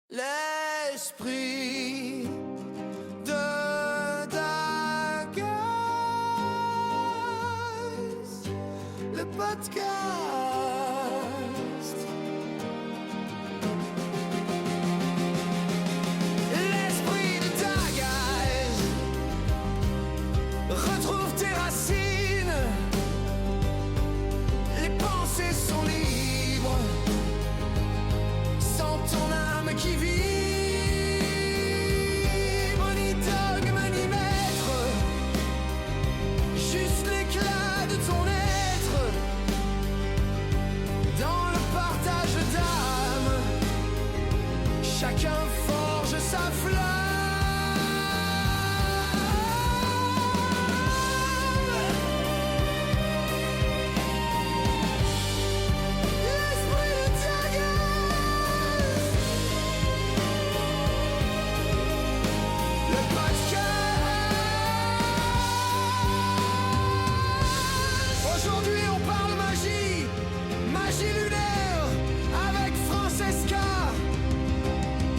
L'esprit de Dagas, le podcast. L'esprit de Dagas, retrouve tes racines. Les pensées sont libres, sans ton âme qui vibre, ni dogme ni maître, juste l'éclat de ton être, dans le partage d'âme, chacun forge sa flamme. L'esprit de Dagas, le podcast. Aujourd'hui on parle magie, magie lunaire, avec Francesca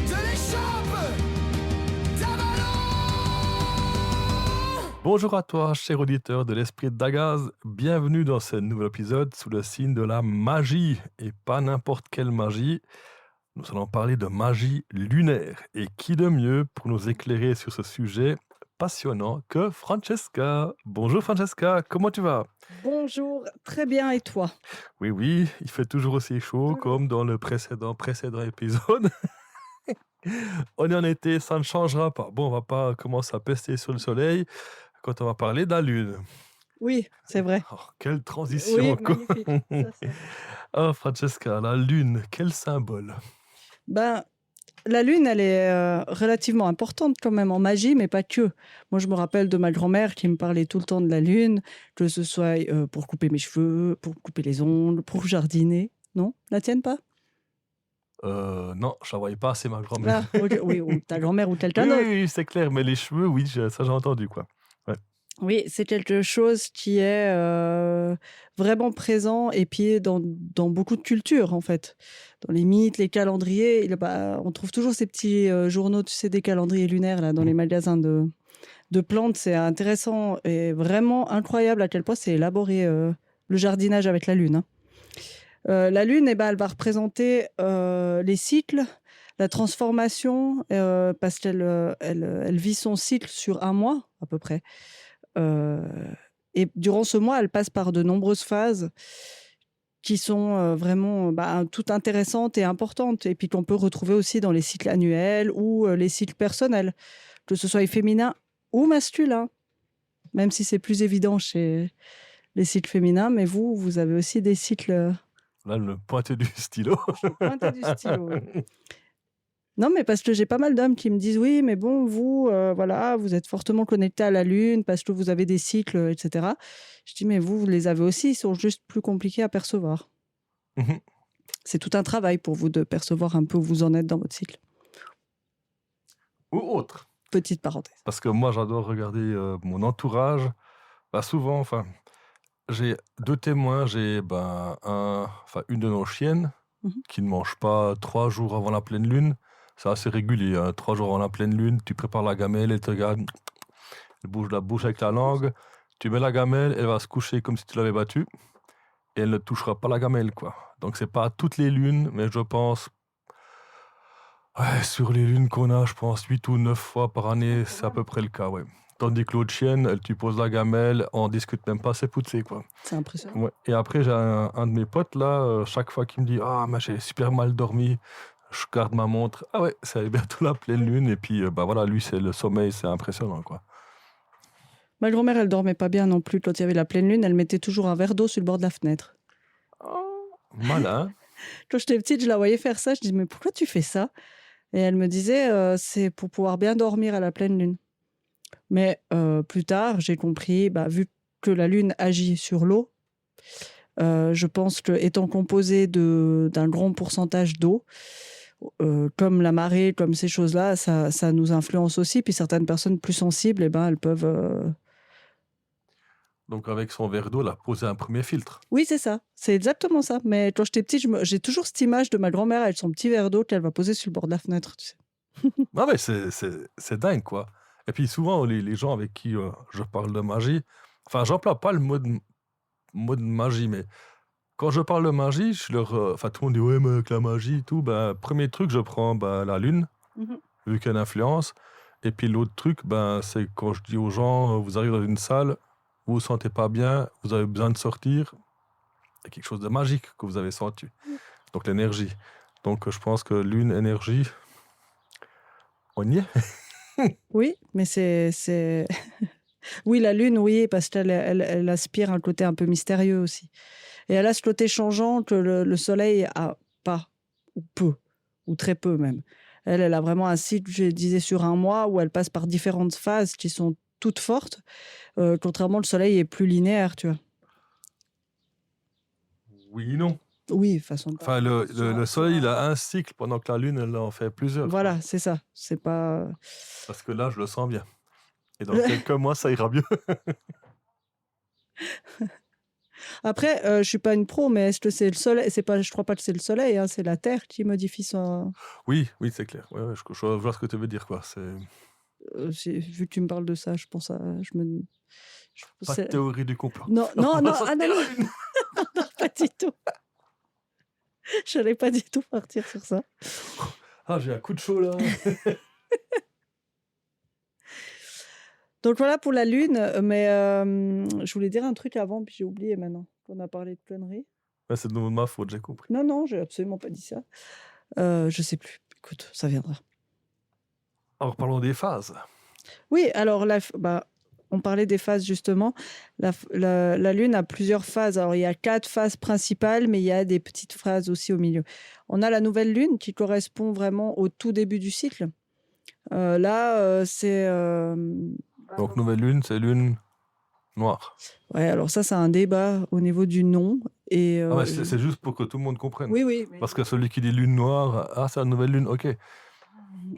de l'échoppe d'Avalon. Bonjour à toi, cher auditeur de l'Esprit de Dagas. Bienvenue dans ce nouvel épisode sous le signe de la magie. Et pas n'importe quelle magie. Nous allons parler de magie lunaire. Et qui de mieux pour nous éclairer sur ce sujet passionnant que Francesca. Bonjour Francesca, comment tu vas? Bonjour, très bien et toi? Oui, il fait toujours aussi chaud Toujours. comme dans le précédent épisode. On est en été, ça ne changera pas. Bon, on va pas commencer à pester sur le soleil quand on va parler de la lune. Oui, c'est vrai. Oh, quelle transition, Oui, quoi. magnifique. Ça, c'est- Oh, Francesca, la lune, quel symbole. Ben, la lune, elle est relativement importante quand même en magie, mais pas que. Moi, je me rappelle de ma grand-mère qui me parlait tout le temps de la lune, que ce soit pour couper mes cheveux, pour couper les ongles, pour jardiner. Non? La tienne pas? Non, je la voyais pas assez, ma grand-mère. Ah, ok, oui, ou ta grand-mère ou Oui, quelqu'un d'autre. oui, c'est clair, mais les cheveux, oui, ça j'ai entendu, quoi. Oui, c'est quelque chose qui est vraiment présent et puis dans beaucoup de cultures, en fait. Dans les mythes, les calendriers, on trouve toujours ces petits journaux, tu sais, des calendriers lunaires là, dans les magasins de plantes. C'est intéressant et vraiment incroyable à quel point c'est élaboré le jardinage avec la lune, hein. La lune, elle va représenter les cycles, la transformation, parce elle vit son cycle sur un mois à peu près. Et durant ce mois, elle passe par de nombreuses phases qui sont vraiment toutes intéressantes et importantes, et puis qu'on peut retrouver aussi dans les cycles annuels ou les cycles personnels, que ce soit féminin ou masculin, même si c'est plus évident chez les cycles féminins, mais vous avez aussi des cycles Là, le pointé du stylo. pointés du stylo. Oui. Non, mais parce que j'ai pas mal d'hommes qui me disent oui, mais bon, vous, voilà, vous êtes fortement connectés à la Lune parce que vous avez des cycles, etc. Je dis, mais vous les avez aussi, ils sont juste plus compliqués à percevoir. Mhm. C'est tout un travail pour vous de percevoir un peu où vous en êtes dans votre cycle. Ou autre. Petite parenthèse. Parce que moi, j'adore regarder mon entourage. Souvent, j'ai deux témoins. J'ai une de nos chiennes Mhm. qui ne mange pas 3 jours avant la pleine lune. C'est assez régulier, hein. 3 jours avant la pleine lune, tu prépares la gamelle, elle te regarde, elle bouge la bouche avec la langue, tu mets la gamelle, elle va se coucher comme si tu l'avais battue, et elle ne touchera pas la gamelle, quoi. Donc c'est pas toutes les lunes, mais je pense, sur les lunes qu'on a, je pense 8 ou 9 fois par année, c'est à peu près le cas, ouais. Tandis que l'autre chienne, tu poses la gamelle, on discute même pas, c'est poussé, quoi. C'est impressionnant. Ouais. Et après, j'ai un de mes potes, là, chaque fois qu'il me dit « Ah, mais j'ai super mal dormi », je garde ma montre. Ah ouais, c'est bientôt la pleine lune. Et puis, voilà, lui, c'est le sommeil, c'est impressionnant, quoi. Ma grand-mère, elle dormait pas bien non plus. Quand il y avait la pleine lune, elle mettait toujours un verre d'eau sur le bord de la fenêtre. Malin. Quand j'étais petite, je la voyais faire ça. Je dis, mais pourquoi tu fais ça? Et elle me disait, c'est pour pouvoir bien dormir à la pleine lune. Mais plus tard, j'ai compris, vu que la lune agit sur l'eau, je pense que étant composée d'un grand pourcentage d'eau, comme la marée, comme ces choses-là, ça nous influence aussi. Puis certaines personnes plus sensibles, elles peuvent Donc avec son verre d'eau, elle a posé un premier filtre. Oui, c'est ça. C'est exactement ça. Mais quand j'étais petite, j'ai toujours cette image de ma grand-mère avec son petit verre d'eau qu'elle va poser sur le bord de la fenêtre, tu sais. Ah ouais, c'est dingue, quoi. Et puis souvent, les gens avec qui je parle de magie, enfin, j'emploie pas le mot de magie, mais quand je parle de magie, enfin, tout le monde dit, ouais, mais avec la magie et tout, ben, premier truc, je prends la lune, Mhm. vu qu'elle influence. Et puis l'autre truc, ben, c'est quand je dis aux gens, vous arrivez dans une salle, vous vous sentez pas bien, vous avez besoin de sortir, il y a quelque chose de magique que vous avez senti. Donc l'énergie. Donc je pense que lune, énergie, on y est. Oui, mais oui, la lune, oui, parce qu'elle aspire un côté un peu mystérieux aussi. Et elle a ce côté changeant que le soleil a pas, ou peu, ou très peu même. Elle a vraiment un cycle, je disais, sur un mois, où elle passe par différentes phases qui sont toutes fortes. Contrairement, le soleil est plus linéaire, tu vois. Oui, non. Oui, façon de Enfin, parler. le soleil, il a un cycle, pendant que la lune, elle en fait plusieurs. quoi. Voilà, c'est ça. C'est pas. Parce que là, je le sens bien. Et dans quelques mois, ça ira mieux. Après, je suis pas une pro, mais est-ce que c'est le soleil? C'est pas, je crois pas que c'est le soleil, hein, c'est la Terre qui modifie son. Oui, oui, c'est clair. Ouais, ouais, je vois ce que tu veux dire, quoi. C'est Vu que tu me parles de ça, je pense à. pas de théorie du complot. Non, On non, va non, sortir ah non, la non, lune. non, pas du tout. Je n'allais pas du tout partir sur ça. Ah, j'ai un coup de chaud, là. Donc voilà pour la Lune, mais je voulais dire un truc avant, puis j'ai oublié maintenant qu'on a parlé de conneries. Ouais, c'est de ma faute, j'ai compris. Non, non, j'ai absolument pas dit ça. Je sais plus. Écoute, ça viendra. Alors, parlons des phases. Oui, alors on parlait des phases justement. La Lune a plusieurs phases. Alors il y a 4 phases principales, mais il y a des petites phases aussi au milieu. On a la nouvelle Lune qui correspond vraiment au tout début du cycle. Là, c'est... Donc, nouvelle lune, c'est lune noire. Ouais, alors ça, c'est un débat au niveau du nom. Et, Ah, mais c'est juste pour que tout le monde comprenne. Oui, oui. Parce que celui qui dit lune noire, ah, c'est la nouvelle lune, ok.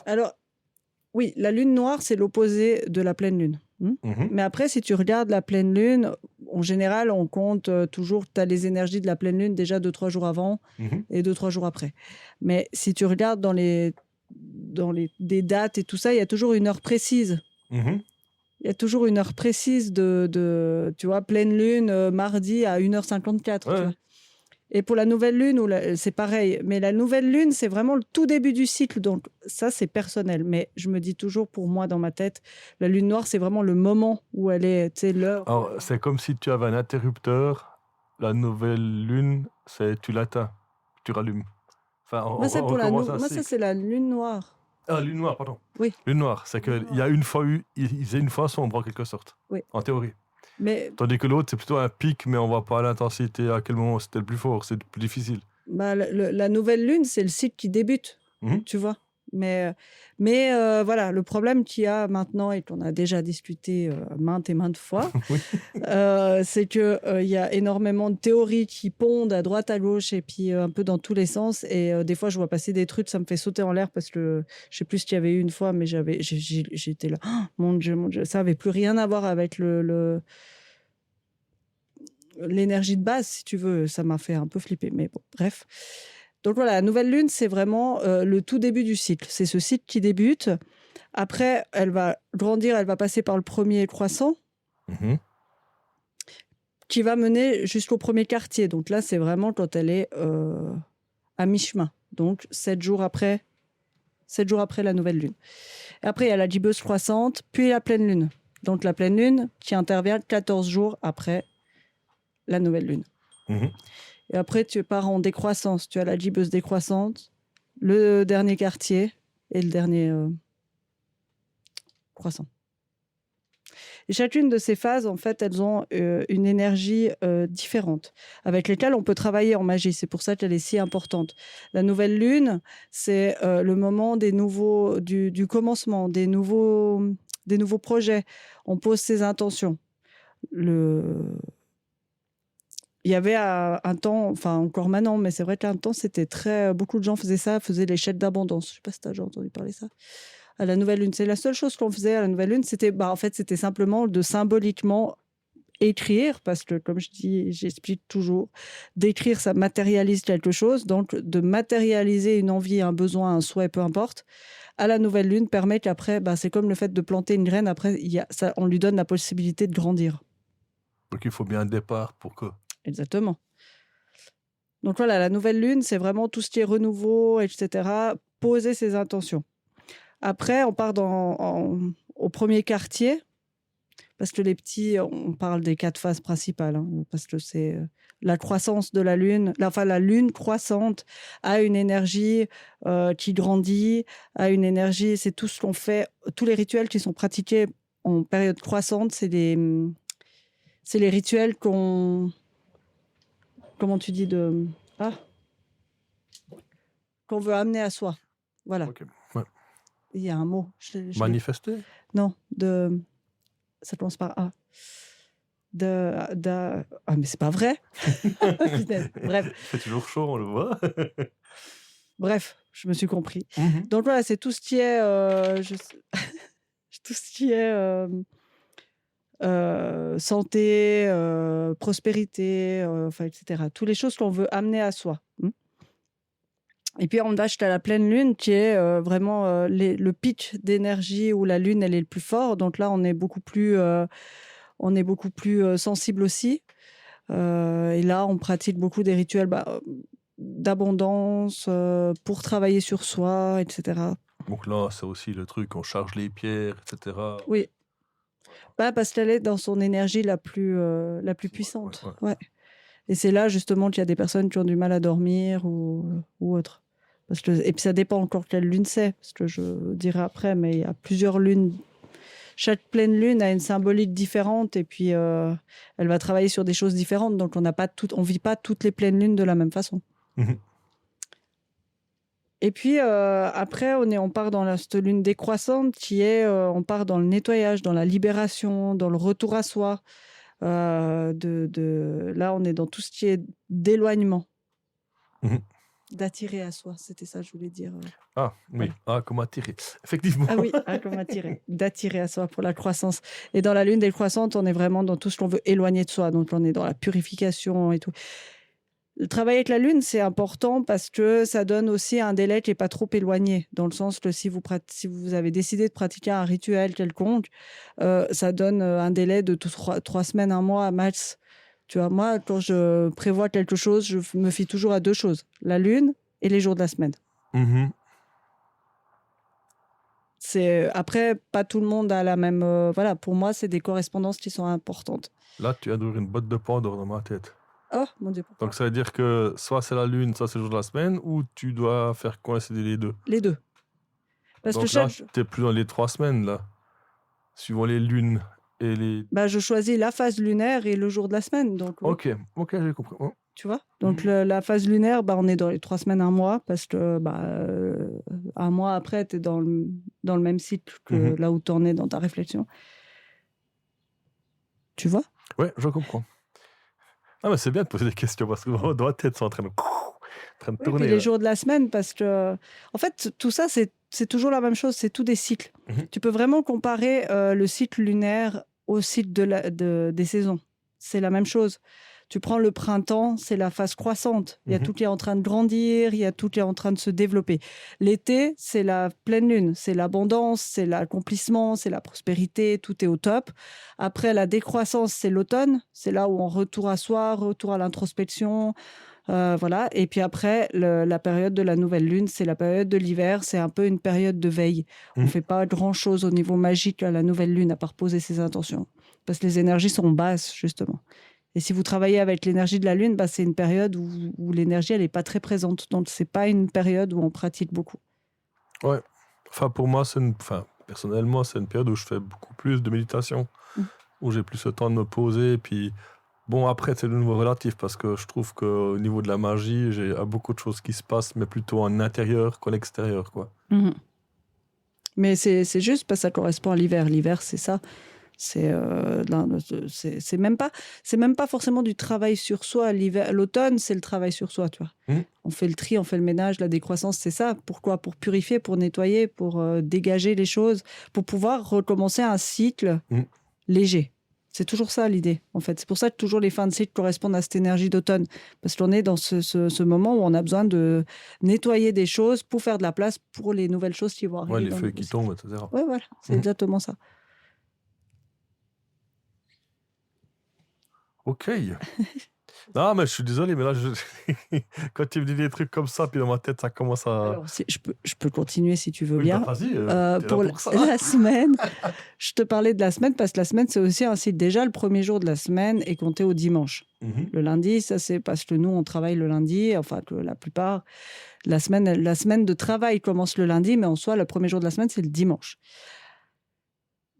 Alors, oui, la lune noire, c'est l'opposé de la pleine lune. Mhm. Mais après, si tu regardes la pleine lune, en général, on compte toujours, tu as les énergies de la pleine lune déjà 2-3 jours avant Mhm. et 2-3 jours après. Mais si tu regardes des dates et tout ça, il y a toujours une heure précise. Mhm. Il y a toujours une heure précise tu vois, pleine lune, mardi à 1h54. Ouais. Tu vois. Et pour la nouvelle lune, c'est pareil. Mais la nouvelle lune, c'est vraiment le tout début du cycle. Donc ça, c'est personnel. Mais je me dis toujours, pour moi, dans ma tête, la lune noire, c'est vraiment le moment où elle est, tu sais, l'heure. Alors, c'est comme si tu avais un interrupteur. La nouvelle lune, tu l'atteins, tu rallumes. Enfin, on Moi, recommence un ça, cycle. c'est la lune noire. Ah, lune noire, pardon. Oui. Lune noire, c'est qu'il y a une fois il faisait une fois sombre en quelque sorte. Oui. En théorie. Mais Tandis que l'autre, c'est plutôt un pic, mais on voit pas l'intensité, à quel moment c'était le plus fort, c'est plus difficile. la nouvelle lune, c'est le cycle qui débute, Mhm. tu vois. Mais voilà, le problème qu'il y a maintenant et qu'on a déjà discuté maintes et maintes fois, Oui. c'est qu'il y a énormément de théories qui pondent à droite, à gauche et puis un peu dans tous les sens. Et des fois, je vois passer des trucs, ça me fait sauter en l'air parce que je sais plus ce qu'il y avait eu une fois, mais j'étais là, oh, mon Dieu, ça avait plus rien à voir avec l'énergie de base, si tu veux. Ça m'a fait un peu flipper, mais bon, bref. Donc voilà, la nouvelle lune, c'est vraiment le tout début du cycle. C'est ce cycle qui débute. Après, elle va grandir, elle va passer par le premier croissant, Mhm. qui va mener jusqu'au premier quartier. Donc là, c'est vraiment quand elle est à mi-chemin. Donc 7 jours après la nouvelle lune. Et après, il y a la gibbeuse croissante, puis la pleine lune. Donc la pleine lune qui intervient 14 jours après la nouvelle lune. Mhm. Et après, tu pars en décroissance. Tu as la gibbeuse décroissante, le dernier quartier et le dernier croissant. Et chacune de ces phases, en fait, elles ont une énergie différente avec lesquelles on peut travailler en magie. C'est pour ça qu'elle est si importante. La nouvelle lune, c'est le moment du commencement, des nouveaux projets. On pose ses intentions. Il y avait un temps, enfin encore maintenant, mais c'est vrai qu'un temps, c'était beaucoup de gens faisaient l'échelle d'abondance. Je ne sais pas si tu as déjà entendu parler de ça. À la nouvelle lune, c'est la seule chose qu'on faisait à la nouvelle lune, c'était simplement de symboliquement écrire, parce que comme j'explique toujours, d'écrire, ça matérialise quelque chose. Donc, de matérialiser une envie, un besoin, un souhait, peu importe, à la nouvelle lune permet qu'après, c'est comme le fait de planter une graine, après, on lui donne la possibilité de grandir. Donc il faut bien un départ pour que... Exactement. Donc voilà, la nouvelle lune, c'est vraiment tout ce qui est renouveau, etc. Poser ses intentions. Après, on part au premier quartier, parce que les petits, on parle des 4 phases principales, hein, parce que c'est la croissance de la lune. La lune croissante a une énergie qui grandit, a une énergie, c'est tout ce qu'on fait, tous les rituels qui sont pratiqués en période croissante, c'est les rituels qu'on... Comment tu dis qu'on veut amener à soi. Voilà. Ok, ouais. Il y a un mot. Manifester? Non, ça commence par A. Ah, mais c'est pas vrai. Bref. C'est toujours chaud, on le voit. Bref, je me suis compris. Donc voilà, c'est tout ce qui est... tout ce qui est... santé, prospérité, etc. Toutes les choses qu'on veut amener à soi. Et puis on achète à la pleine lune qui est vraiment le pic d'énergie où la lune elle est le plus fort. Donc là on est beaucoup plus sensible aussi. Et là on pratique beaucoup des rituels d'abondance pour travailler sur soi, etc. Donc là c'est aussi le truc, on charge les pierres, etc. Oui. Parce qu'elle est dans son énergie la plus puissante. Ouais. Et c'est là, justement, qu'il y a des personnes qui ont du mal à dormir ou autre. Et puis, ça dépend encore quelle lune c'est, parce que je dirai après, mais il y a plusieurs lunes. Chaque pleine lune a une symbolique différente, et puis elle va travailler sur des choses différentes. Donc, on ne vit pas toutes les pleines lunes de la même façon. Et puis, après, on part dans cette lune décroissante qui est, on part dans le nettoyage, dans la libération, dans le retour à soi. Là, on est dans tout ce qui est d'éloignement, d'attirer à soi. C'était ça que je voulais dire. Ah, oui. Voilà. Ah, comme attirer. Effectivement. Ah oui, comme attirer. D'attirer à soi pour la croissance. Et dans la lune décroissante, on est vraiment dans tout ce qu'on veut éloigner de soi. Donc, on est dans la purification et tout. Le travail avec la lune, c'est important parce que ça donne aussi un délai qui n'est pas trop éloigné. Dans le sens que si vous avez décidé de pratiquer un rituel quelconque, ça donne un délai de 3 semaines, 1 mois max. Tu vois, moi, quand je prévois quelque chose, je me fie toujours à 2 choses. La lune et les jours de la semaine. Après, pas tout le monde a la même... voilà, pour moi, c'est des correspondances qui sont importantes. Là, tu as d'ouvrir une botte de Pandore dans ma tête. Oh, mon Dieu. Donc, ça veut dire que soit c'est la lune, soit c'est le jour de la semaine, ou tu dois faire coïncider les deux? Les deux. Parce donc que là, tu n'es plus dans les 3 semaines, là. Suivant les lunes et les... je choisis la phase lunaire et le jour de la semaine. Donc, Ok, j'ai compris. Tu vois? Donc, la phase lunaire, on est dans les 3 semaines, 1 mois, parce que 1 mois après, tu es dans le même cycle que là où tu en es dans ta réflexion. Tu vois? Ouais, je comprends. Ah, mais c'est bien de poser des questions parce que dans la tête, c'est en train de tourner. Et les jours de la semaine, parce que, en fait, tout ça, c'est toujours la même chose, c'est tout des cycles. Tu peux vraiment comparer le cycle lunaire au cycle des saisons. C'est la même chose. Tu prends le printemps, c'est la phase croissante. Il y a tout qui est en train de grandir, il y a tout qui est en train de se développer. L'été, c'est la pleine lune, c'est l'abondance, c'est l'accomplissement, c'est la prospérité, tout est au top. Après, la décroissance, c'est l'automne. C'est là où on retourne à soi, retour à l'introspection. Voilà. Et puis après, la période de la nouvelle lune, c'est la période de l'hiver. C'est un peu une période de veille. On ne fait pas grand-chose au niveau magique à la nouvelle lune, à part poser ses intentions. Parce que les énergies sont basses, justement. Et si vous travaillez avec l'énergie de la lune, c'est une période où l'énergie, elle n'est pas très présente. Donc, ce n'est pas une période où on pratique beaucoup. Ouais. Enfin, pour moi, personnellement, c'est une période où je fais beaucoup plus de méditation, où j'ai plus le temps de me poser. Et puis, bon, après, c'est de nouveau relatif parce que je trouve qu'au niveau de la magie, il y a beaucoup de choses qui se passent, mais plutôt en intérieur qu'en extérieur, quoi. Mais c'est juste parce que ça correspond à l'hiver. L'hiver, c'est ça. C'est même pas forcément du travail sur soi. L'automne, c'est le travail sur soi, tu vois. On fait le tri, on fait le ménage, la décroissance, c'est ça. Pourquoi? Pour purifier, pour nettoyer, pour dégager les choses, pour pouvoir recommencer un cycle léger. C'est toujours ça l'idée, en fait. C'est pour ça que toujours les fins de cycle correspondent à cette énergie d'automne. Parce qu'on est dans ce moment où on a besoin de nettoyer des choses pour faire de la place pour les nouvelles choses qui vont arriver. Ouais, les dans le feuilles nouveau qui cycle. tombent, etc. Ouais, voilà, c'est Mhm. exactement ça. Ok. Non, mais je suis désolé, mais là, quand tu me dis des trucs comme ça, puis dans ma tête, ça commence à... Alors, je peux continuer si tu veux Oui, bien. bah vas-y, t'es là Pour pour ça. la semaine, je te parlais de la semaine parce que la semaine, c'est aussi un cycle. Déjà, le premier jour de la semaine est compté au dimanche. Mhm. Le lundi, ça c'est parce que nous, on travaille le lundi, enfin que la plupart, la semaine de travail commence le lundi, mais en soi, le premier jour de la semaine, c'est le dimanche.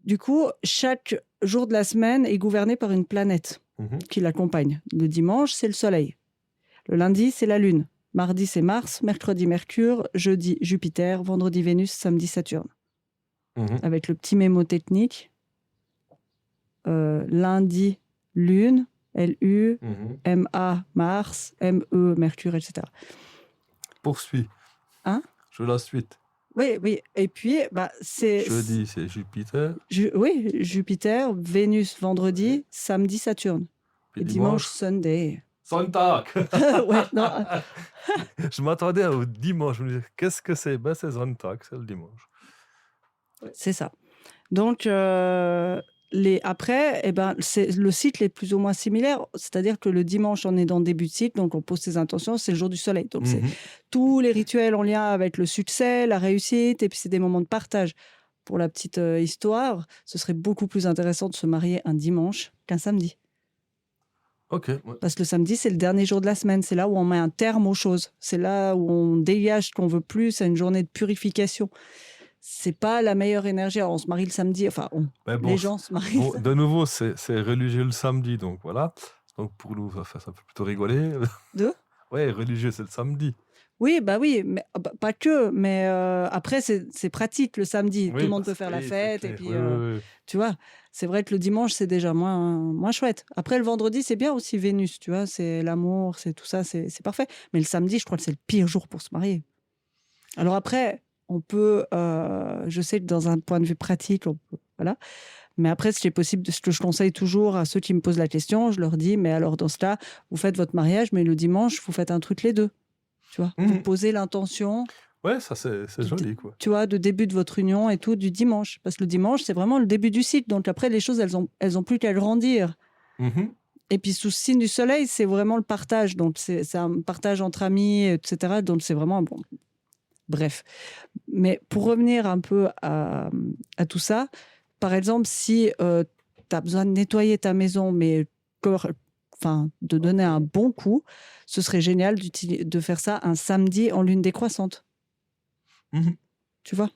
Du coup, chaque jour de la semaine est gouverné par une planète Mhm. qui l'accompagne. Le dimanche, c'est le soleil. Le lundi, c'est la lune. Mardi, c'est Mars. Mercredi, Mercure. Jeudi, Jupiter. Vendredi, Vénus. Samedi, Saturne. Mhm. Avec le petit mémo technique. Lundi, Lune. LU. Mhm. MA, Mars. ME, Mercure, etc. Poursuis. Hein? Je veux la suite. Oui, oui. Et puis, c'est... Jeudi, c'est Jupiter. Oui, Jupiter, Vénus, vendredi, Ouais. samedi, Saturne. Puis Et dimanche, Sunday. Sonntag. Ouais, non. Je m'attendais au dimanche. Je me disais, qu'est-ce que c'est? Ben, c'est Sonntag, c'est le dimanche. C'est ça. Donc, après, le cycle est plus ou moins similaire. C'est-à-dire que le dimanche, on est dans le début de cycle, donc on pose ses intentions, c'est le jour du soleil. Donc, c'est Mhm. tous les rituels en lien avec le succès, la réussite, et puis c'est des moments de partage. Pour la petite histoire, ce serait beaucoup plus intéressant de se marier un dimanche qu'un samedi. Ok. Ouais. Parce que le samedi, c'est le dernier jour de la semaine. C'est là où on met un terme aux choses. C'est là où on dégage ce qu'on veut plus. C'est une journée de purification. C'est pas la meilleure énergie. Alors, on se marie le samedi. Enfin, Mais bon, les gens se marient. bon, de nouveau, c'est religieux le samedi, donc voilà. Donc pour nous, ça fait plutôt rigoler. De Ouais, religieux, c'est le samedi. Oui, oui, mais pas que. Mais après, c'est pratique le samedi. Tout Oui, le monde peut parce faire que la oui, c'est fête. Et clair. puis, Oui, oui, oui. tu vois, c'est vrai que le dimanche, c'est déjà moins chouette. Après, le vendredi, c'est bien aussi Vénus. Tu vois, c'est l'amour, c'est tout ça, c'est parfait. Mais le samedi, je crois que c'est le pire jour pour se marier. Alors après, on peut, je sais que dans un point de vue pratique, voilà. Mais après, ce qui est possible, ce que je conseille toujours à ceux qui me posent la question, je leur dis, mais alors dans ce cas, vous faites votre mariage, mais le dimanche, vous faites un truc les deux. Tu vois, vous posez l'intention, Ouais, ça c'est joli, quoi. tu vois, de début de votre union et tout, du dimanche. Parce que le dimanche, c'est vraiment le début du cycle. Donc après, les choses, elles ont plus qu'à grandir. Mhm. Et puis sous le signe du soleil, c'est vraiment le partage. Donc c'est un partage entre amis, etc. Donc c'est vraiment bon. Bref. Mais pour revenir un peu à tout ça, par exemple, si tu as besoin de nettoyer ta maison, mais de donner un bon coup, ce serait génial de faire ça un samedi en lune décroissante. Mhm. Tu vois?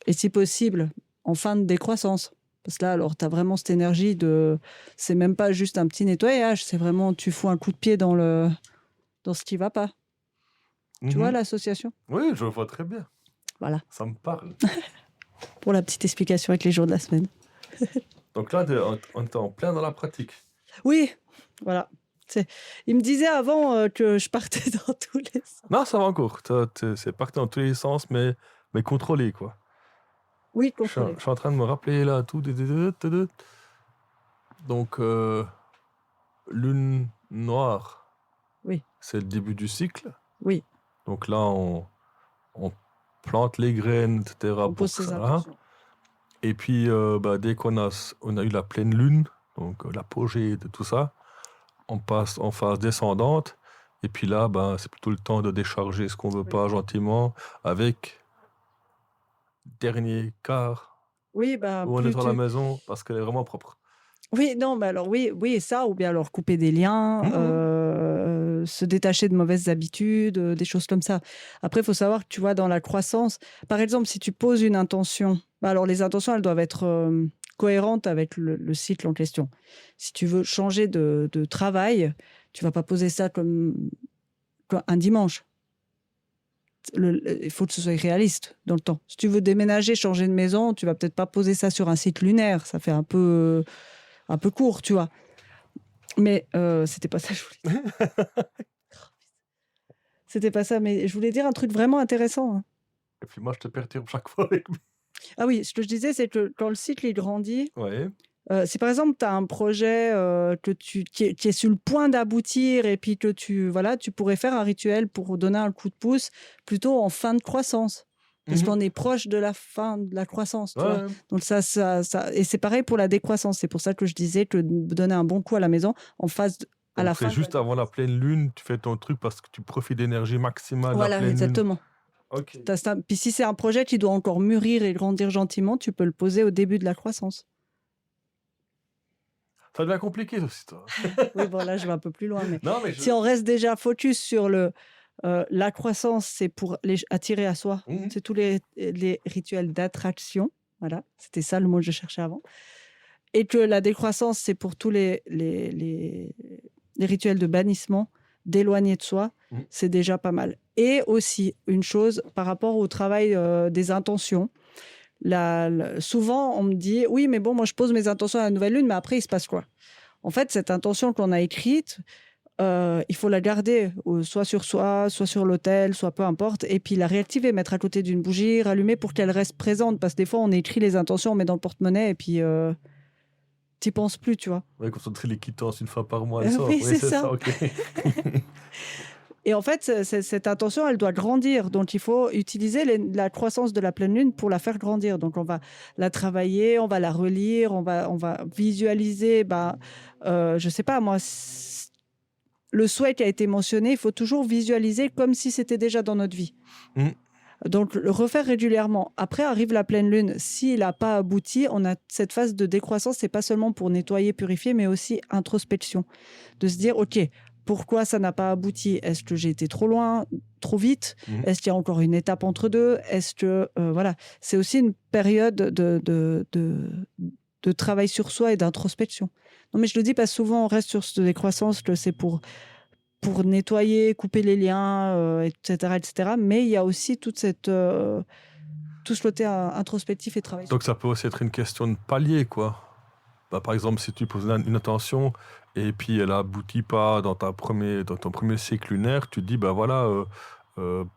Et si possible, en fin de décroissance. Parce que là, alors, tu as vraiment cette énergie de... C'est même pas juste un petit nettoyage, c'est vraiment, tu fous un coup de pied dans ce qui va pas. Tu vois l'association? Oui, je vois très bien. Voilà. Ça me parle. Pour la petite explication avec les jours de la semaine. Donc là, on est en plein dans la pratique. Oui, voilà. Il me disait avant que je partais dans tous les sens. Non, ça va encore. C'est parti dans tous les sens, mais contrôlé, quoi. Oui, Je contrôlé. suis en train de me rappeler là tout. Donc, lune noire, Oui. c'est le début du cycle. Oui. Donc là, on plante les graines, etc. On pour pose ses ça. intentions. Et puis, dès qu'on a eu la pleine lune, donc l'apogée de tout ça, on passe en phase descendante. Et puis là, c'est plutôt le temps de décharger ce qu'on veut pas gentiment avec dernier quart Oui, où on est dans la maison parce qu'elle est vraiment propre. Oui, non, mais alors oui, ça, ou bien alors couper des liens, se détacher de mauvaises habitudes, des choses comme ça. Après, il faut savoir que tu vois, dans la croissance, par exemple, si tu poses une intention, alors les intentions, elles doivent être cohérentes avec le cycle en question. Si tu veux changer de travail, tu vas pas poser ça comme un dimanche. Il faut que ce soit réaliste dans le temps. Si tu veux déménager, changer de maison, tu vas peut-être pas poser ça sur un cycle lunaire. Ça fait un peu court, tu vois. Mais c'était pas ça que je voulais dire. C'était pas ça, mais je voulais dire un truc vraiment intéressant. Hein. Et puis moi, je te perturbe chaque fois avec... Ah oui, ce que je disais, c'est que quand le cycle il grandit, Ouais. Si par exemple, tu as un projet qui est sur le point d'aboutir et puis que tu pourrais faire un rituel pour donner un coup de pouce plutôt en fin de croissance. Parce qu'on est proche de la fin de la croissance, tu vois. Ouais. Donc et c'est pareil pour la décroissance. C'est pour ça que je disais que donner un bon coup à la maison en phase à la Donc c'est fin. juste avant la pleine lune, tu fais ton truc parce que tu profites d'énergie maximale de la Voilà, pleine lune. exactement. Ok. Puis si c'est un projet qui doit encore mûrir et grandir gentiment, tu peux le poser au début de la croissance. Ça devient compliqué aussi, toi. Oui, bon, là, je vais un peu plus loin. Mais Non, mais si on reste déjà focus sur la croissance, c'est pour attirer à soi. Mhm. C'est tous les rituels d'attraction. Voilà, c'était ça le mot que je cherchais avant. Et que la décroissance, c'est pour tous les rituels de bannissement, d'éloigner de soi. Mhm. C'est déjà pas mal. Et aussi, une chose par rapport au travail des intentions. Souvent, on me dit, oui, mais bon, moi, je pose mes intentions à la nouvelle lune, mais après, il se passe quoi? En fait, cette intention qu'on a écrite, il faut la garder, soit sur soi, soit sur l'autel, soit peu importe, et puis la réactiver, mettre à côté d'une bougie, rallumer pour qu'elle reste présente, parce que des fois, on écrit les intentions, on met dans le porte-monnaie, et puis t'y penses plus, tu vois. Ouais, concentrer les quittances une fois par mois, elle sort. Oui, c'est ça. Ok. Et en fait, cette intention, elle doit grandir. Donc, il faut utiliser la croissance de la pleine lune pour la faire grandir. Donc, on va la travailler, on va la relire, on va visualiser. Je sais pas, moi, le souhait qui a été mentionné, il faut toujours visualiser comme si c'était déjà dans notre vie. Mm. Donc, le refaire régulièrement. Après arrive la pleine lune. S'il n'a pas abouti, on a cette phase de décroissance. C'est pas seulement pour nettoyer, purifier, mais aussi introspection. De se dire, OK, pourquoi ça n'a pas abouti? Est-ce que j'ai été trop loin, trop vite? Est-ce qu'il y a encore une étape entre deux? Est-ce que voilà, c'est aussi une période de travail sur soi et d'introspection. Non, mais je le dis parce que souvent on reste sur cette décroissance que c'est pour nettoyer, couper les liens, etc., etc. Mais il y a aussi tout ce côté introspectif et travail. Donc ça peut aussi être une question de palier, quoi. Par exemple, si tu poses une intention et puis elle aboutit pas dans ton premier cycle lunaire, tu te dis, voilà,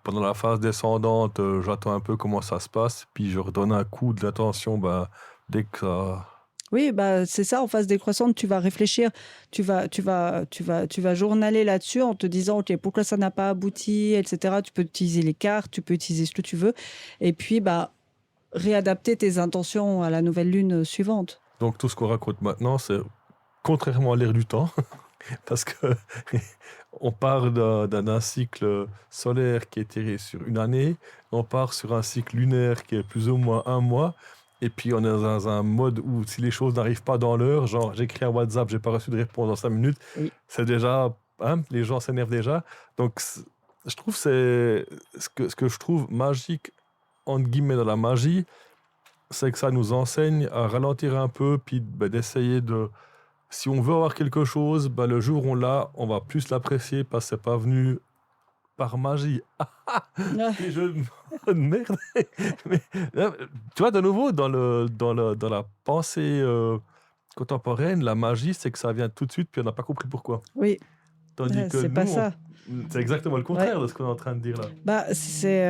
pendant la phase descendante, j'attends un peu comment ça se passe, puis je redonne un coup de l'attention dès que ça... Oui, c'est ça, en phase décroissante, tu vas réfléchir, tu vas journaler là-dessus en te disant, OK, pourquoi ça n'a pas abouti, etc. Tu peux utiliser les cartes, tu peux utiliser ce que tu veux, et puis réadapter tes intentions à la nouvelle lune suivante. Donc tout ce qu'on raconte maintenant, c'est contrairement à l'ère du temps, parce que on part d'un cycle solaire qui est tiré sur une année, on part sur un cycle lunaire qui est plus ou moins un mois, et puis on est dans un mode où si les choses n'arrivent pas dans l'heure, genre j'écris un WhatsApp, j'ai pas reçu de réponse dans 5 minutes, Oui. C'est déjà, les gens s'énervent déjà. Donc je trouve c'est ce que je trouve magique entre guillemets dans la magie, c'est que ça nous enseigne à ralentir un peu, puis d'essayer de... Si on veut avoir quelque chose, le jour où on l'a, on va plus l'apprécier parce que c'est pas venu par magie. Les jeux de merde. Mais, tu vois, de nouveau, dans la pensée contemporaine, la magie, c'est que ça vient tout de suite, puis on n'a pas compris pourquoi. Oui. Tandis que c'est nous, pas ça. c'est exactement le contraire de ce qu'on est en train de dire là. C'est...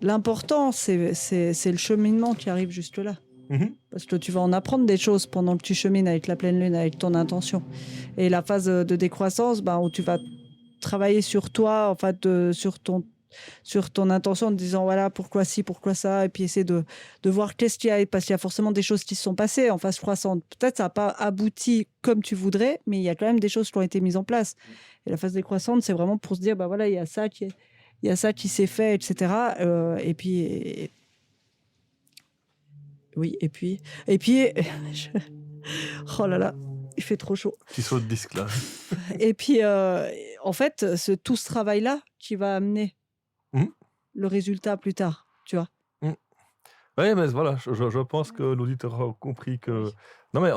L'important, c'est le cheminement qui arrive jusque-là. Parce que tu vas en apprendre des choses pendant que tu chemines avec la pleine lune, avec ton intention. Et la phase de décroissance, où tu vas travailler sur toi, en fait, sur ton intention, en te disant, voilà, pourquoi ci, pourquoi ça, et puis essayer de voir qu'est-ce qu'il y a, parce qu'il y a forcément des choses qui se sont passées en phase croissante. Peut-être ça n'a pas abouti comme tu voudrais, mais il y a quand même des choses qui ont été mises en place. Et la phase décroissante, c'est vraiment pour se dire, voilà, il y a ça qui s'est fait, etc. Et puis... Oui, et puis... Oh là là, il fait trop chaud. Petit saut de disque, là. Et puis, en fait, tout ce travail-là qui va amener le résultat plus tard, tu vois. Oui, mais voilà, je pense que l'auditeur a compris que... Non, mais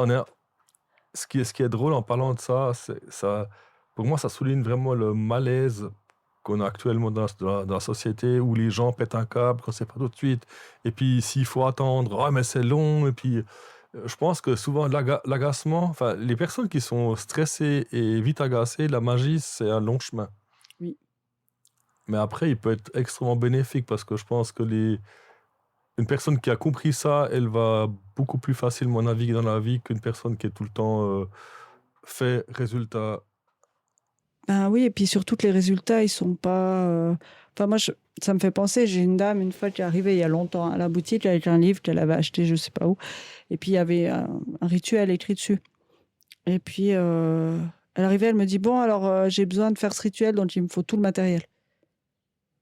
ce qui est drôle en parlant de ça, pour moi, ça souligne vraiment le malaise qu'on a actuellement dans la société, où les gens pètent un câble, qu'on ne sait pas tout de suite. Et puis, s'il faut attendre, mais c'est long. Et puis, je pense que souvent, l'agacement, les personnes qui sont stressées et vite agacées, la magie, c'est un long chemin. Oui. Mais après, il peut être extrêmement bénéfique parce que je pense que une personne qui a compris ça, elle va beaucoup plus facilement naviguer dans la vie qu'une personne qui est tout le temps fait, résultat. Ben oui, et puis surtout que les résultats, ils sont pas. Enfin, moi, ça me fait penser, j'ai une dame, une fois, qui est arrivée il y a longtemps à la boutique avec un livre qu'elle avait acheté, je sais pas où. Et puis, il y avait un rituel écrit dessus. Et puis, elle arrivait, elle me dit, bon, alors, j'ai besoin de faire ce rituel, donc il me faut tout le matériel.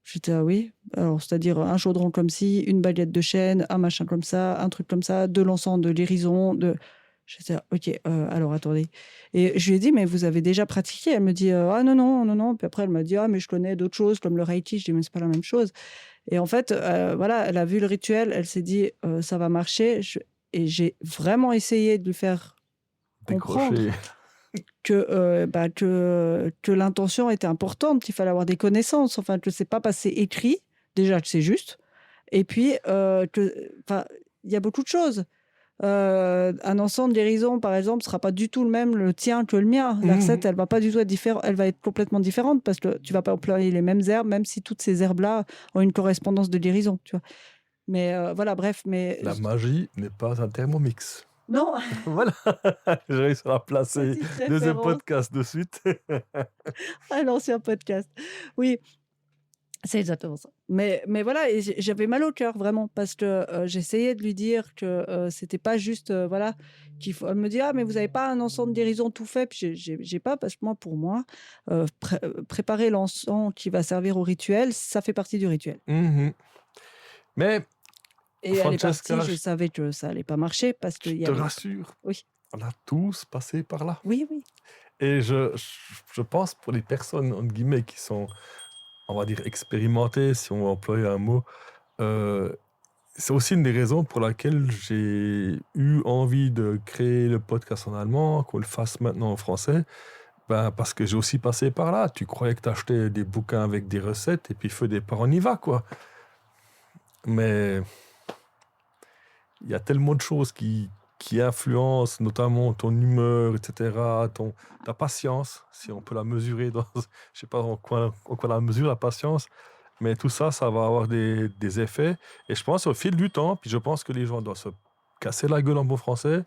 J'étais, ah oui. Alors, c'est-à-dire un chaudron comme ci, une baguette de chêne, un machin comme ça, un truc comme ça, de l'encens, de l'hérison, de. J'étais, ok, alors attendez. Et je lui ai dit, mais vous avez déjà pratiqué? Elle me dit, ah non, non, non, non. Puis après, elle m'a dit, ah, mais je connais d'autres choses comme le Reiki. Je dis, mais c'est pas la même chose. Et en fait, voilà, elle a vu le rituel, elle s'est dit, ça va marcher. Et j'ai vraiment essayé de lui faire comprendre Décrocher. que l'intention était importante, qu'il fallait avoir des connaissances, enfin, que c'est pas passé écrit, déjà que c'est juste. Et puis, il y a beaucoup de choses. Un encens de guérison, par exemple, sera pas du tout le même le tien que le mien. La recette, elle va pas du tout être différente, elle va être complètement différente parce que tu vas pas employer les mêmes herbes, même si toutes ces herbes-là ont une correspondance de guérison, tu vois. Mais voilà, bref, mais La magie n'est pas un thermomix. non, Voilà, j'ai réussi à la placer. petite Deuxième référence podcast de suite. à l'ancien podcast. Oui, c'est exactement ça. Mais voilà, et j'avais mal au cœur, vraiment, parce que j'essayais de lui dire que c'était pas juste, voilà, qu'il faut. Elle me dit, ah, mais vous n'avez pas un encens de guérison tout fait? Puis j'ai pas, parce que pour moi, préparer l'encens qui va servir au rituel, ça fait partie du rituel. Mhm. Mais Et elle est Francesca, partie, je savais que ça allait pas marcher, parce qu'il je y te avait. rassure, Oui, on a tous passé par là. oui, oui. Et je pense pour les personnes, entre guillemets, qui sont, on va dire, expérimentées, si on va employer un mot, c'est aussi une des raisons pour laquelle j'ai eu envie de créer le podcast en allemand, qu'on le fasse maintenant en français. Ben, parce que j'ai aussi passé par là. Tu croyais que tu achetais des bouquins avec des recettes et puis feu départ, on y va, quoi. Mais il y a tellement de choses qui influencent, notamment ton humeur, etc., ta patience, si on peut la mesurer dans, je sais pas en quoi la mesure, la patience, mais tout ça, ça va avoir des effets. Et je pense au fil du temps, puis je pense que les gens doivent se casser la gueule en bon français,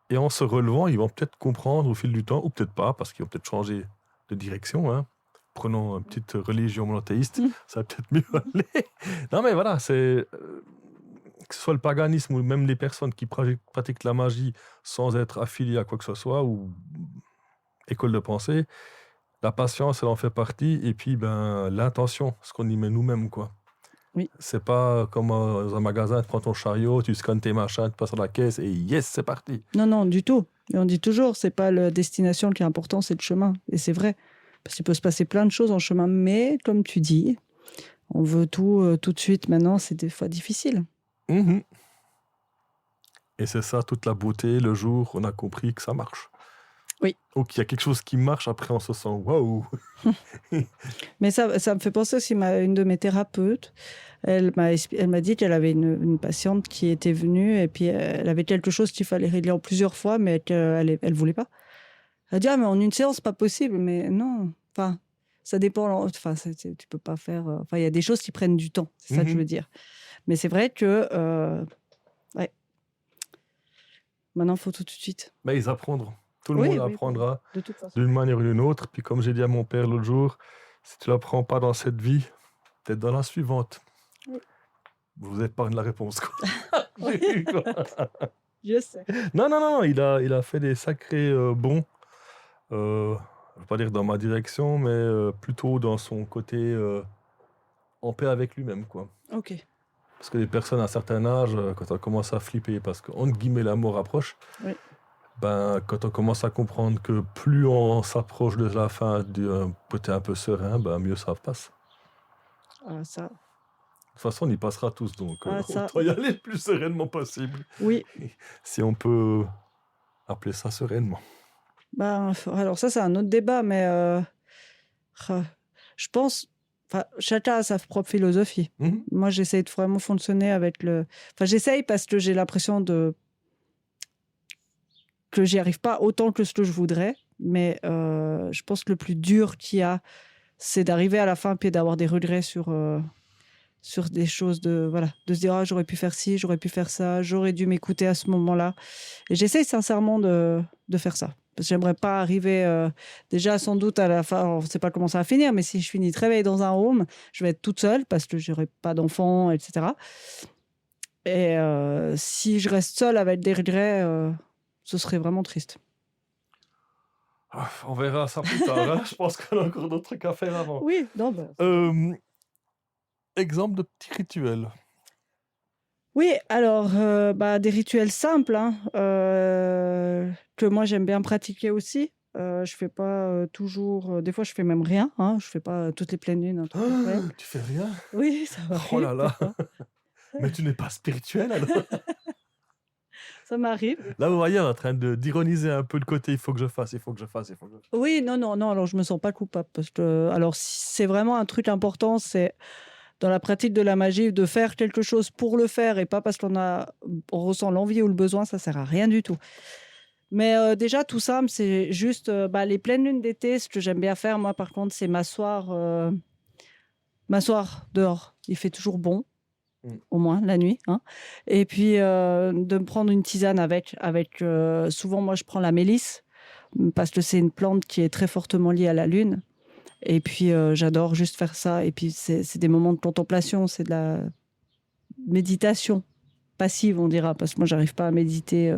et en se relevant, ils vont peut-être comprendre au fil du temps, ou peut-être pas, parce qu'ils vont peut-être changer de direction, hein. Prenons une petite religion monothéiste, ça va peut-être mieux aller. Non mais voilà, c'est que ce soit le paganisme ou même les personnes qui pratiquent la magie sans être affiliées à quoi que ce soit ou école de pensée, la patience, elle en fait partie. Et puis, ben, l'intention, ce qu'on y met nous-mêmes, quoi. Oui. C'est pas comme dans un magasin, tu prends ton chariot, tu scannes tes machins, tu passes à la caisse et yes, c'est parti. Non, non, du tout. Et on dit toujours, c'est pas la destination qui est important, c'est le chemin. Et c'est vrai. Parce qu'il peut se passer plein de choses en chemin. Mais, comme tu dis, on veut tout de suite. Maintenant, c'est des fois difficile. Mhm. Et c'est ça, toute la beauté, le jour où on a compris que ça marche. Oui. Ou qu'il y a quelque chose qui marche, après on se sent waouh. Mais ça me fait penser aussi, une de mes thérapeutes, elle m'a dit qu'elle avait une patiente qui était venue et puis elle avait quelque chose qu'il fallait régler en plusieurs fois, mais qu'elle elle voulait pas. Elle a dit, ah, mais en une séance, pas possible. Mais non, enfin, ça dépend. Enfin, tu peux pas faire. Enfin, il y a des choses qui prennent du temps, c'est ça que je veux dire. Mais c'est vrai que, ouais, maintenant, il faut tout de suite. Mais ils apprendront. Tout le monde apprendra de toute façon. d'une manière ou d'une autre. Puis comme j'ai dit à mon père l'autre jour, si tu l'apprends pas dans cette vie, peut-être dans la suivante. Oui. Vous épargne la réponse, quoi. Oui. Je sais. Non, il a fait des sacrés bons. Je ne veux pas dire dans ma direction, mais plutôt dans son côté en paix avec lui-même, quoi. Ok. Parce que les personnes à un certain âge, quand on commence à flipper, parce que, entre guillemets, la mort approche, oui. Ben, quand on commence à comprendre que plus on s'approche de la fin d'un côté un peu serein, ben, mieux ça passe. Ah, ça. De toute façon, on y passera tous, donc Ah, on ça. doit y aller le plus sereinement possible. Oui. Si on peut appeler ça sereinement. Ben, alors ça, c'est un autre débat, mais je pense, chacun a sa propre philosophie. Mhm. Moi, j'essaye de vraiment fonctionner avec j'essaye parce que j'ai l'impression que j'y arrive pas autant que ce que je voudrais, mais je pense que le plus dur qu'il y a, c'est d'arriver à la fin puis d'avoir des regrets sur sur des choses de se dire j'aurais pu faire ci, j'aurais pu faire ça, j'aurais dû m'écouter à ce moment-là. Et j'essaie sincèrement de faire ça. Parce que j'aimerais pas arriver déjà sans doute à la fin, on ne sait pas comment ça va finir, mais si je finis très vieille dans un home, je vais être toute seule parce que j'aurai pas d'enfants, etc. Et si je reste seule avec des regrets, ce serait vraiment triste. On verra ça plus tard. Hein. Je pense qu'on a encore d'autres trucs à faire avant. Oui, non, Exemple de petits rituels. Oui, alors, des rituels simples hein, que moi j'aime bien pratiquer aussi. Je fais pas toujours. Des fois, je fais même rien. Hein, je fais pas toutes les pleines lunes. Un truc incroyable. Tu fais rien? Oui, ça m'arrive. Oh là là. des fois. Mais tu n'es pas spirituel alors? Ça m'arrive. Là, vous voyez, on est en train d'ironiser un peu le côté il faut que je fasse, il faut que je fasse, il faut que je fasse. Oui, non. Alors, je me sens pas coupable parce que, alors, si c'est vraiment un truc important, c'est dans la pratique de la magie de faire quelque chose pour le faire et pas parce on ressent l'envie ou le besoin, ça sert à rien du tout. Mais déjà, tout simple, c'est juste les pleines lunes d'été. Ce que j'aime bien faire, moi, par contre, c'est m'asseoir dehors. Il fait toujours bon, au moins la nuit. Hein. Et puis, de me prendre une tisane avec souvent, moi, je prends la mélisse parce que c'est une plante qui est très fortement liée à la lune. Et puis, j'adore juste faire ça. Et puis, c'est des moments de contemplation, c'est de la méditation passive, on dira, parce que moi, j'arrive pas à méditer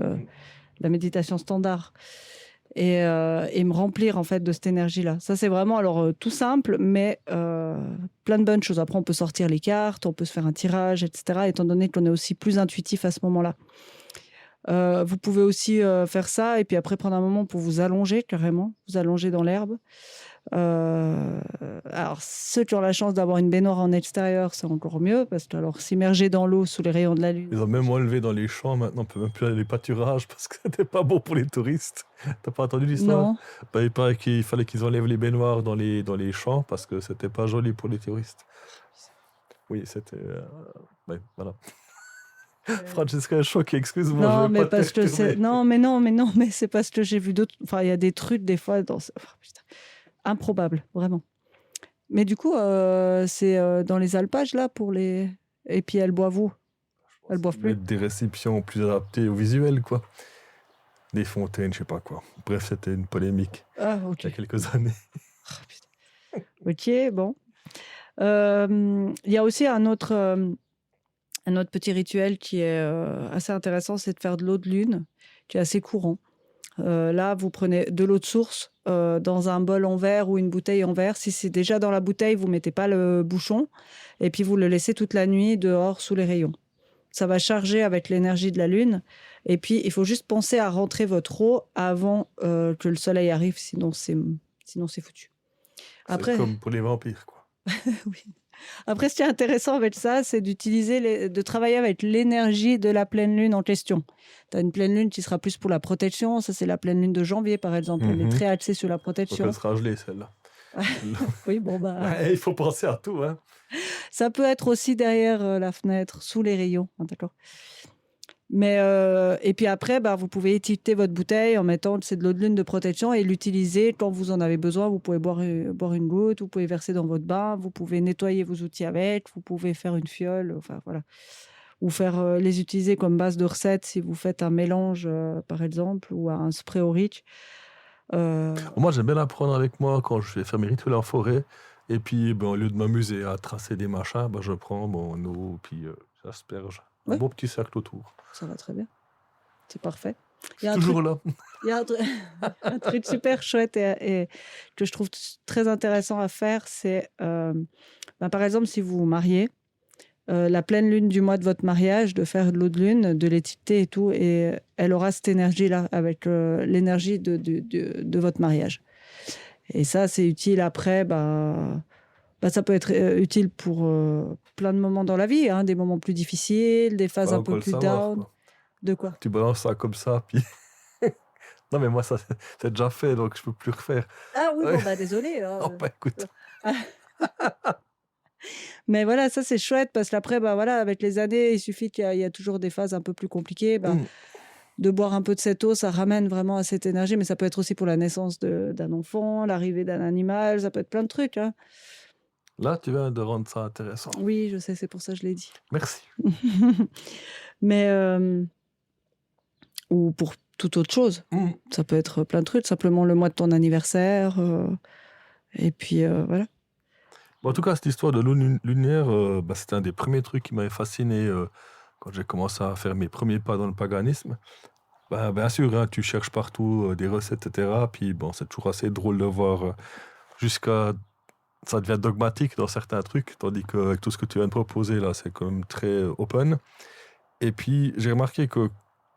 la méditation standard. Et me remplir, en fait, de cette énergie-là. Ça, c'est vraiment, alors, tout simple, mais plein de bonnes choses. Après, on peut sortir les cartes, on peut se faire un tirage, etc., étant donné qu'on est aussi plus intuitif à ce moment-là. Vous pouvez aussi faire ça, et puis après, prendre un moment pour vous allonger, carrément, vous allonger dans l'herbe. Alors, ceux qui ont la chance d'avoir une baignoire en extérieur, c'est encore mieux, parce que alors s'immerger dans l'eau sous les rayons de la lune. Ils ont même enlevé dans les champs maintenant, on peut même plus aller les pâturages parce que c'était pas bon pour les touristes. T'as pas entendu l'histoire? Non. Il paraît qu'il fallait qu'ils enlèvent les baignoires dans les champs parce que c'était pas joli pour les touristes. Oui, c'était. Voilà. Francesca est choquée, excuse-moi. Non, je vais mais pas te parce que perturber. non, mais c'est parce que j'ai vu d'autres. Enfin, il y a des trucs des fois improbables, vraiment. Mais du coup, c'est dans les alpages là pour les. Et puis elles boivent où? Elles boivent plus. Mettre des réceptions plus adaptées au visuel, quoi. Des fontaines, je sais pas quoi. Bref, c'était une polémique Ah, ok. il y a quelques années. Ah, putain. Ok, bon. Il y a aussi un autre petit rituel qui est assez intéressant, c'est de faire de l'eau de lune, qui est assez courant. Là, vous prenez de l'eau de source dans un bol en verre ou une bouteille en verre. Si c'est déjà dans la bouteille, vous ne mettez pas le bouchon et puis vous le laissez toute la nuit dehors sous les rayons. Ça va charger avec l'énergie de la lune. Et puis, il faut juste penser à rentrer votre eau avant que le soleil arrive, sinon c'est foutu. C'est comme pour les vampires, quoi. Oui. Après, ce qui est intéressant avec ça, c'est de travailler avec l'énergie de la pleine lune en question. Tu as une pleine lune qui sera plus pour la protection. Ça, c'est la pleine lune de janvier, par exemple. Elle est très axée sur la Donc protection. elle sera gelée, celle-là. Oui, bon, Ouais, il faut penser à tout, hein. ça peut être aussi derrière la fenêtre, sous les rayons. Hein, d'accord. Mais et puis après, vous pouvez étiqueter votre bouteille en mettant c'est de l'eau de lune de protection et l'utiliser quand vous en avez besoin. Vous pouvez boire une goutte, vous pouvez verser dans votre bain, vous pouvez nettoyer vos outils avec, vous pouvez faire une fiole, enfin voilà. Ou faire les utiliser comme base de recette si vous faites un mélange, par exemple, ou un spray au riz. Moi, j'aime bien la prendre avec moi quand je vais faire mes rituels en forêt. Et puis, au lieu de m'amuser à tracer des machins, je prends mon eau, puis j'asperge un beau petit cercle autour. Ça va très bien. C'est parfait. C'est toujours là. Il y a un truc super chouette et que je trouve très intéressant à faire, c'est, par exemple, si vous vous mariez, la pleine lune du mois de votre mariage, de faire de l'eau de lune, de l'étiqueter et tout, et elle aura cette énergie-là, avec l'énergie de votre mariage. Et ça, c'est utile après, ça peut être utile pour plein de moments dans la vie, hein, des moments plus difficiles, des phases un peu plus down. Quoi. De quoi? Tu balances ça comme ça, puis... Non, mais moi, ça, c'est déjà fait, donc je peux plus refaire. Ah oui, désolé. Oh, écoute. Mais voilà, ça, c'est chouette, parce qu'après, avec les années, il suffit qu'il y a toujours des phases un peu plus compliquées. De boire un peu de cette eau, ça ramène vraiment à cette énergie, mais ça peut être aussi pour la naissance d'un enfant, l'arrivée d'un animal, ça peut être plein de trucs. Hein. Là, tu viens de rendre ça intéressant. Oui, je sais, c'est pour ça que je l'ai dit. Merci. Mais ou pour toute autre chose. Mm. Ça peut être plein de trucs, simplement le mois de ton anniversaire. Et puis voilà. Bon, en tout cas, cette histoire de lune lunaire, c'était un des premiers trucs qui m'avait fasciné quand j'ai commencé à faire mes premiers pas dans le paganisme. Bien sûr, hein, tu cherches partout des recettes, etc. Puis bon, c'est toujours assez drôle de voir jusqu'à... Ça devient dogmatique dans certains trucs, tandis qu'avec tout ce que tu viens de proposer, là, c'est quand même très open. Et puis, j'ai remarqué que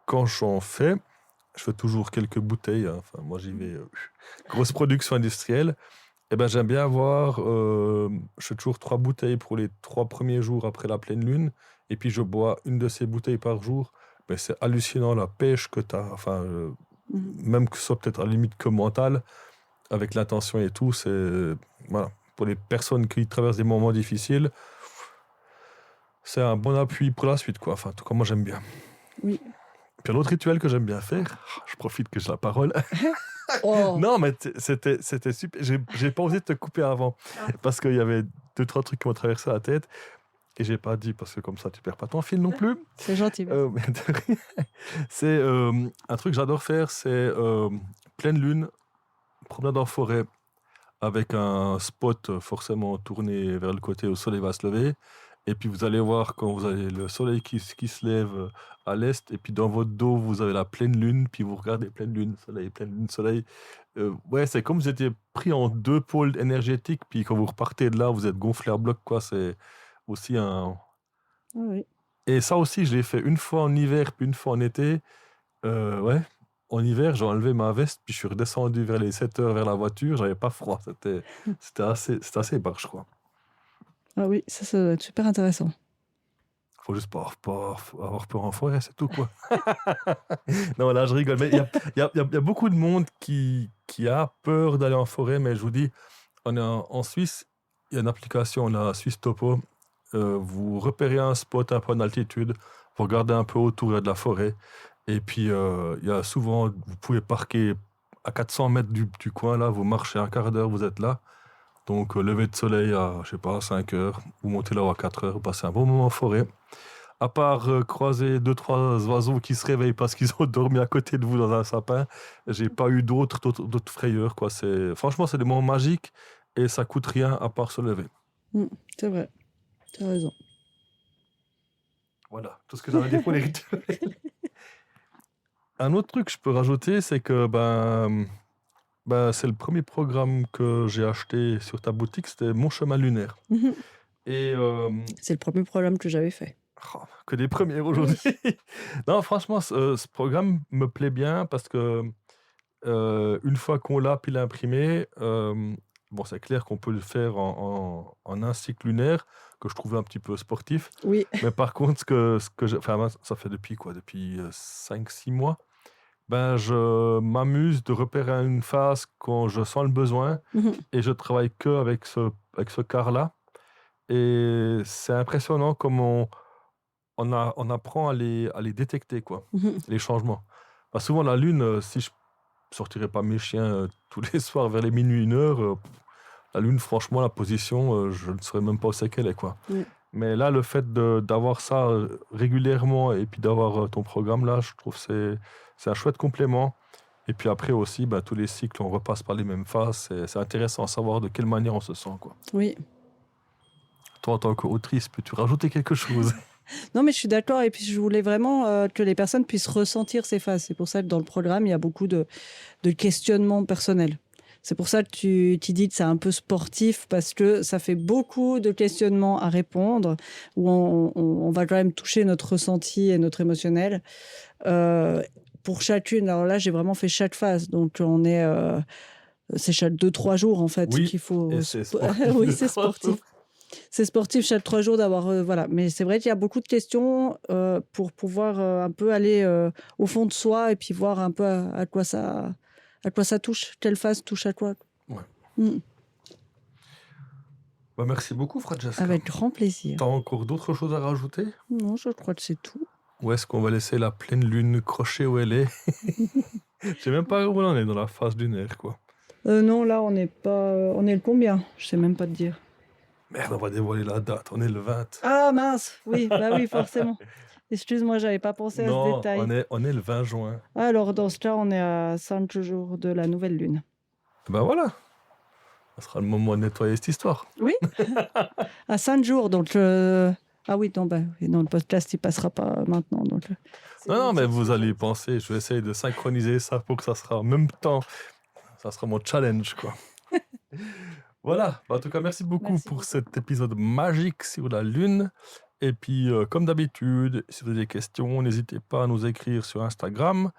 quand j'en fais, je fais toujours quelques bouteilles. Hein. Enfin, moi, j'y vais grosse production industrielle. Et ben, j'aime bien avoir... je fais toujours 3 bouteilles pour les 3 premiers jours après la pleine lune. Et puis, je bois une de ces bouteilles par jour. Mais c'est hallucinant la pêche que tu as. Enfin, Mhm. même que ce soit peut-être à la limite que mental, avec l'intention et tout, c'est... Voilà. Pour les personnes qui traversent des moments difficiles, c'est un bon appui pour la suite, quoi. Enfin, en tout cas, moi, j'aime bien. Oui. Puis un autre rituel que j'aime bien faire, je profite que j'ai la parole. Oh. Non, mais c'était super. J'ai pas osé te couper avant, parce qu'il y avait 2-3 trucs qui m'ont traversé la tête, et j'ai pas dit, parce que comme ça, tu perds pas ton fil non plus. C'est gentil. Mais de rien. C'est un truc que j'adore faire, c'est pleine lune, promenade en forêt, avec un spot forcément tourné vers le côté où le soleil va se lever. Et puis vous allez voir quand vous avez le soleil qui se lève à l'est, et puis dans votre dos, vous avez la pleine lune, puis vous regardez pleine lune, soleil. Ouais, c'est comme vous étiez pris en 2 pôles énergétiques, puis quand vous repartez de là, vous êtes gonflé à bloc, quoi. C'est aussi un... Oui. Et ça aussi, je l'ai fait une fois en hiver, puis une fois en été. Ouais. En hiver, j'ai enlevé ma veste, puis je suis redescendu vers les 7 heures vers la voiture. J'avais pas froid. C'était assez barge, je crois. Ah oui, ça doit être super intéressant. Faut juste pas avoir peur en forêt, c'est tout, quoi. Non, là, je rigole. Mais il y a beaucoup de monde qui a peur d'aller en forêt, mais je vous dis, on est en Suisse, il y a une application, on a Suisse Topo. Vous repérez un spot un peu en altitude, vous regardez un peu autour, il y a de la forêt. Et puis, il y a souvent, vous pouvez parquer à 400 mètres du coin, là, vous marchez un quart d'heure, vous êtes là. Donc, lever de soleil à, je sais pas, 5 heures, vous montez là à 4 heures, vous passez un bon moment en forêt. À part croiser 2-3 oiseaux qui se réveillent parce qu'ils ont dormi à côté de vous dans un sapin, j'ai pas eu d'autres frayeurs, quoi. Franchement, c'est des moments magiques et ça coûte rien à part se lever. C'est vrai. Tu as raison. Voilà, tout ce que j'avais à dire pour les rituels. Un autre truc que je peux rajouter, c'est que c'est le premier programme que j'ai acheté sur ta boutique, c'était Mon chemin lunaire. Mhm. Et C'est le premier programme que j'avais fait. que des premières aujourd'hui. Non, franchement, ce programme me plaît bien parce que une fois qu'on l'a puis l'imprimé, bon, c'est clair qu'on peut le faire en un cycle lunaire que je trouve un petit peu sportif. Oui. Mais par contre, enfin, ça fait depuis 5-6 mois. Je m'amuse de repérer une phase quand je sens le besoin Mhm. et je travaille que avec ce quart-là. Et c'est impressionnant comment on apprend à les détecter, quoi, Mhm. les changements. Souvent, la lune, si je sortirais pas mes chiens tous les soirs vers les minuit, 1 heure, la lune, franchement, la position, je ne saurais même pas où c'est qu'elle est, quoi. Oui. Mais là, le fait d'avoir ça régulièrement et puis d'avoir ton programme là, je trouve que c'est un chouette complément. Et puis après aussi, tous les cycles, on repasse par les mêmes phases. C'est intéressant à savoir de quelle manière on se sent, quoi. Oui. Toi, en tant qu'autrice, peux-tu rajouter quelque chose? Non, mais je suis d'accord. Et puis, je voulais vraiment que les personnes puissent ressentir ces phases. C'est pour ça que dans le programme, il y a beaucoup de questionnements personnels. C'est pour ça que tu dis que c'est un peu sportif, parce que ça fait beaucoup de questionnements à répondre, où on va quand même toucher notre ressenti et notre émotionnel. Pour chacune, alors là, j'ai vraiment fait chaque phase. Donc, c'est chaque 2-3 jours, en fait, Oui, qu'il faut... et c'est sportif. Oui, c'est sportif. C'est sportif chaque 3 jours d'avoir... voilà. Mais c'est vrai qu'il y a beaucoup de questions pour pouvoir un peu aller au fond de soi et puis voir un peu à quoi ça touche, quelle phase touche à quoi. Ouais. Merci beaucoup, Francesca. Avec grand plaisir. T'as encore d'autres choses à rajouter? Non, je crois que c'est tout. Ou est-ce qu'on va laisser la pleine lune crocher où elle est? Je sais même pas où on en est dans la phase lunaire, quoi. Non, là, on est le combien? Je sais même pas te dire. Merde, on va dévoiler la date. On est le 20. Ah mince, oui, bah oui, forcément. Excuse-moi, j'avais pas pensé à ce Non, détail. on est le 20 juin. Alors, dans ce cas, on est à 5 jours de la nouvelle lune. Ben voilà. Ça sera le moment de nettoyer cette histoire. Oui, à 5 jours, donc... Ah oui, non, le podcast, il passera pas maintenant. Donc, Non, mais vous allez y penser. Je vais essayer de synchroniser ça pour que ça sera en même temps. Ça sera mon challenge, quoi. Voilà. En tout cas, merci beaucoup Merci pour beaucoup. cet épisode magique sur la Lune. Et puis, comme d'habitude, si vous avez des questions, n'hésitez pas à nous écrire sur Instagram.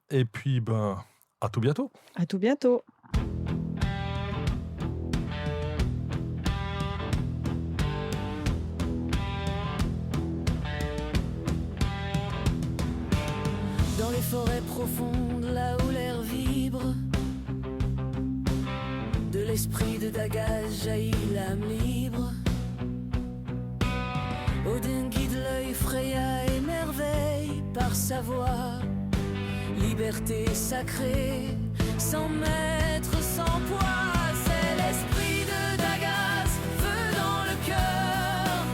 Et puis, à tout bientôt. À tout bientôt. Dans les forêts profondes, là où l'air vibre, de l'esprit de Dagas jaillit l'âme libre. Odin guide l'œil, Freya émerveille par sa voix. Liberté sacrée, sans maître, sans poids. C'est l'esprit de Dagas, feu dans le cœur.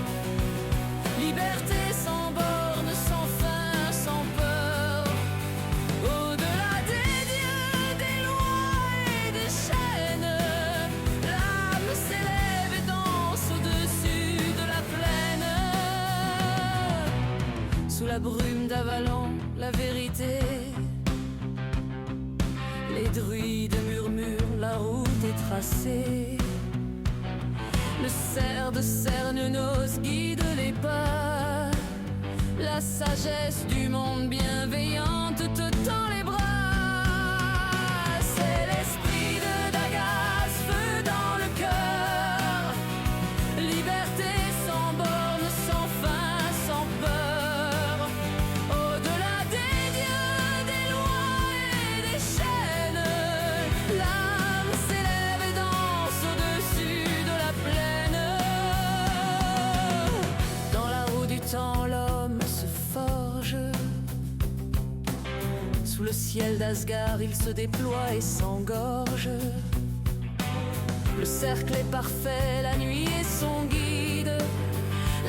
Liberté sans borne, sans fin, sans peur. Au-delà des dieux, des lois et des chaînes, l'âme s'élève et danse au-dessus de la plaine. Sous la brume d'Avalon, la vérité. Les druides murmurent, la route est tracée. Le cerf de Cernunnos guide les pas. La sagesse du monde bienveillante te tend les bras. C'est l'esprit de Dagas, feu dans le cœur. Liberté sans borne, sans fin, sans peur. Au-delà des dieux, des lois et des chaînes, l'âme s'élève et danse au-dessus de la plaine. Dans la roue du temps, l'homme se forge. Sous le ciel d'Asgard, il se déploie et s'engorge. Le cercle est parfait, la nuit est son guide.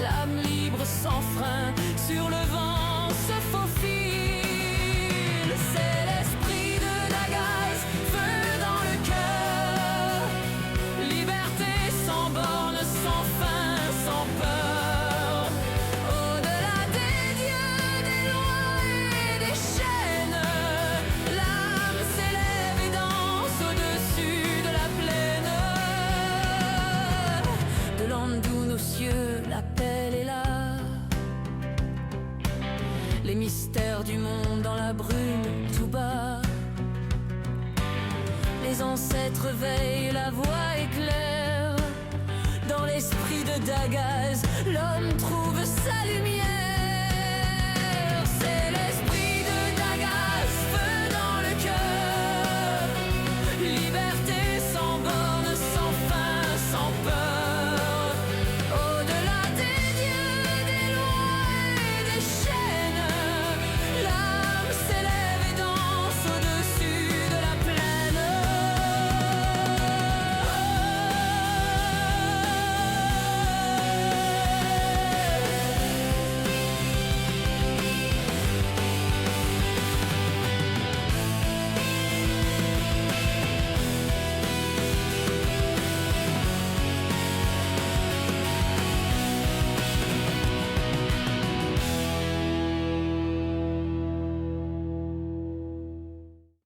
L'âme libre sans frein, sur le vent se faufile. C'est l'esprit de Dagas, feu dans le cœur. Liberté sans borne, sans fin, sans peur. Au-delà des dieux, des lois et des chaînes, l'âme s'élève et danse au-dessus de la plaine. De l'Andoun aux cieux, l'appel est là. Les mystères du monde dans la brume tout bas. Les ancêtres veillent, la voie est claire. Dans l'esprit de Dagas, l'homme trouve sa lumière.